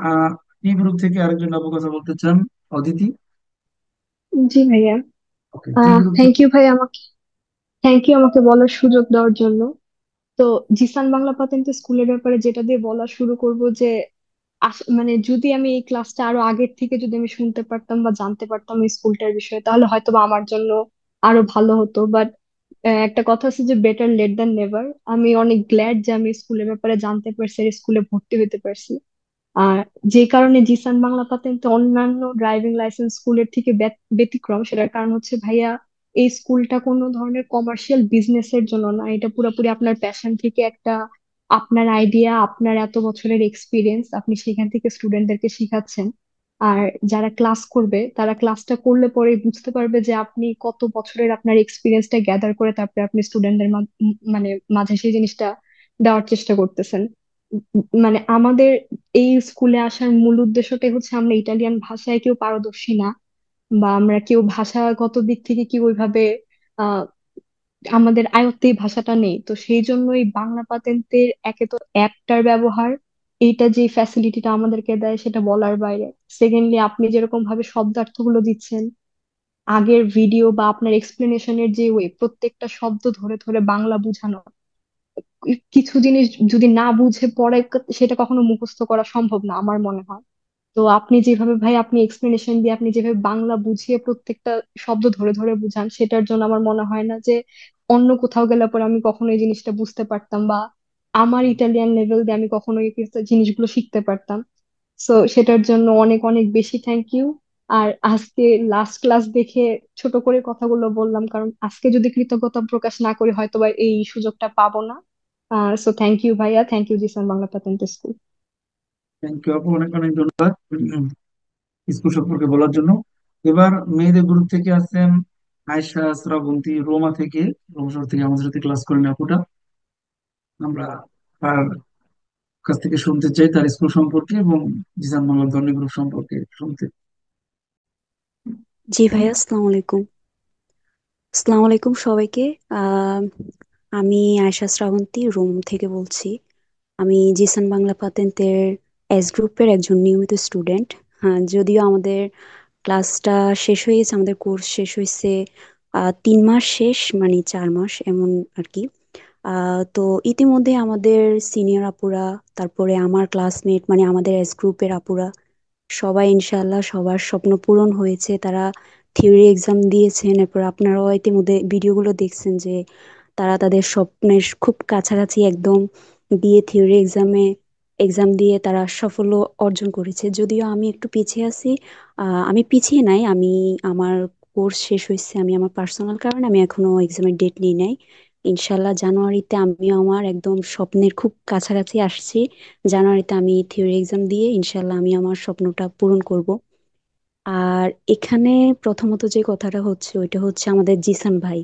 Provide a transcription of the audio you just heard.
আর ই group থেকে আরেকজন আপু কথা বলতে চান, অদিতি। জি ভাইয়া। ওকে, টি গ্রুপ থ্যাংক থেকে। ইউ ভাই, আমাকে বলার সুযোগ দেওয়ার জন্য। তো জিসান বাংলা পাতেন্তে স্কুলের ব্যাপারে যেটা দিয়ে বলা শুরু করব যে মানে যদি আমি এই ক্লাসটা আরো আগের থেকে যদি আমি শুনতে পারতাম বা জানতে পারতাম এই স্কুলটার বিষয়ে, তাহলে হয়তো বা আমার জন্য আরো ভালো হতো। বাট একটা কথা আছে যে বেটার লেট দ্যান নেভার। আমি অনেক গ্ল্যাড যে আমি স্কুলের ব্যাপারে জানতে পারছি আর স্কুলে ভর্তি হতে পারছি। আর যে কারণে জিসান বাংলা পাতেন্তে অন্যান্য ড্রাইভিং লাইসেন্স স্কুলের থেকে ব্যতিক্রম, সেটার কারণ হচ্ছে ভাইয়া এই স্কুলটা কোনো ধরনের কমার্শিয়াল বিজনেসের জন্য না। এটা পুরোপুরি আপনার প্যাশন থেকে একটা, আপনার আইডিয়া, আপনার এত বছরের এক্সপিরিয়েন্স, আপনি সেখান থেকে স্টুডেন্টদেরকে শিখাচ্ছেন। আর যারা ক্লাস করবে তারা ক্লাসটা করলে পরে বুঝতে পারবে যে আপনি কত বছরের আপনার এক্সপিরিয়েন্সটা গ্যাদার করে তারপরে আপনি স্টুডেন্টদের মানে মাঝে সেই জিনিসটা দেওয়ার চেষ্টা করতেছেন। মানে আমাদের এই স্কুলে আসার মূল উদ্দেশ্যটাই হচ্ছে আমরা ইটালিয়ান ভাষায় কেউ পারদর্শী না, বা আমরা কেউ ভাষাগত দিক থেকে কি ওইভাবে আহ আমাদের আয়ত্তে এই ভাষাটা নেই। তো সেই জন্য এই বাংলা পাতেন্টের একে তো অ্যাপটার ব্যবহার, এইটা যে ফ্যাসিলিটিটা আমাদেরকে দেয় সেটা বলার বাইরে। সেকেন্ডলি আপনি যেরকম ভাবে শব্দার্থগুলো দিচ্ছেন, আগের ভিডিও বা আপনার এক্সপ্লেনেশনের যে ওয়ে, প্রত্যেকটা শব্দ ধরে ধরে বাংলা বোঝানো। কিছু জিনিস যদি না বুঝে পড়ে সেটা কখনো মুখস্থ করা সম্ভব না আমার মনে হয়। তো আপনি যেভাবে ভাই আপনি এক্সপ্লেনেশন দিয়ে আপনি যেভাবে বাংলা বুঝিয়ে প্রত্যেকটা শব্দ ধরে ধরে বুঝান, সেটার জন্য আমার মনে হয় না যে অন্য কোথাও গেলে পরে আমি কখনো এই জিনিসটা বুঝতে পারতাম, বা আমার ইটালিয়ান লেভেল দিয়ে আমি কখনো এই জিনিসগুলো শিখতে পারতাম। সো সেটার জন্য অনেক অনেক বেশি থ্যাংক ইউ। আর আজকে লাস্ট ক্লাস দেখে ছোট করে কথাগুলো বললাম, কারণ আজকে যদি কৃতজ্ঞতা প্রকাশ না করি হয়তো বা এই সুযোগটা পাবো না। সো থ্যাংক ইউ ভাইয়া, thank you Jisan Bangla patent school. Thank you আপু, অনেক অনেক ধন্যবাদ স্কুল সম্পর্কে বলার জন্য। এবার মেয়েদের গ্রুপ থেকে আছেন আয়শা শ্রাবন্তী, রোমা থেকে, রোমা শহর থেকে আমাদের সাথে ক্লাস করেন আপুটা। আমরা তার কাছ থেকে শুনতে চাই তার স্কুল সম্পর্কে এবং জিসান বাংলা ধর্ণী গ্রুপ সম্পর্কে শুনতে। জি ভাইয়া, আসসালামু আলাইকুম। আসসালামু আলাইকুম সবাইকে। আহ আমি আয়শা শ্রাবন্তী রোম থেকে বলছি। আমি জিসান বাংলা পাতেন্তের এস গ্রুপের একজন নিয়মিত স্টুডেন্ট। হ্যাঁ, যদিও আমাদের ক্লাসটা শেষ হয়ে গেছে, আমাদের কোর্স শেষ হয়েছে 3 মাস শেষ, মানে 4 মাস এমন আর কি। তো ইতিমধ্যে আমাদের সিনিয়র আপুরা, তারপরে আমার ক্লাসমেট মানে আমাদের এস গ্রুপের আপুরা সবাই ইনশাআল্লাহ সবার স্বপ্ন পূরণ হয়েছে। তারা থিওরি এক্সাম দিয়েছেন, এরপর আপনারাও ইতিমধ্যে ভিডিওগুলো দেখছেন যে তারা তাদের স্বপ্নের খুব কাছাকাছি একদম দিয়ে থিওরি এক্সাম দিয়ে তারা সাফল্য অর্জন করেছে। যদিও আমি একটু পিছিয়ে আছি। আমি পিছিয়ে নাই, আমি আমার কোর্স শেষ হয়েছে, আমি আমার পার্সোনাল কারণে আমি এখনো এক্সামের ডেট নিই নাই। ইনশাল্লাহ জানুয়ারিতে আমিও আমার একদম স্বপ্নের খুব কাছাকাছি আসছি। জানুয়ারিতে আমি থিওরি এক্সাম দিয়ে ইনশাল্লাহ আমি আমার স্বপ্নটা পূরণ করব। আর এখানে প্রথমত যে কথাটা হচ্ছে ওইটা হচ্ছে আমাদের জিসান ভাই।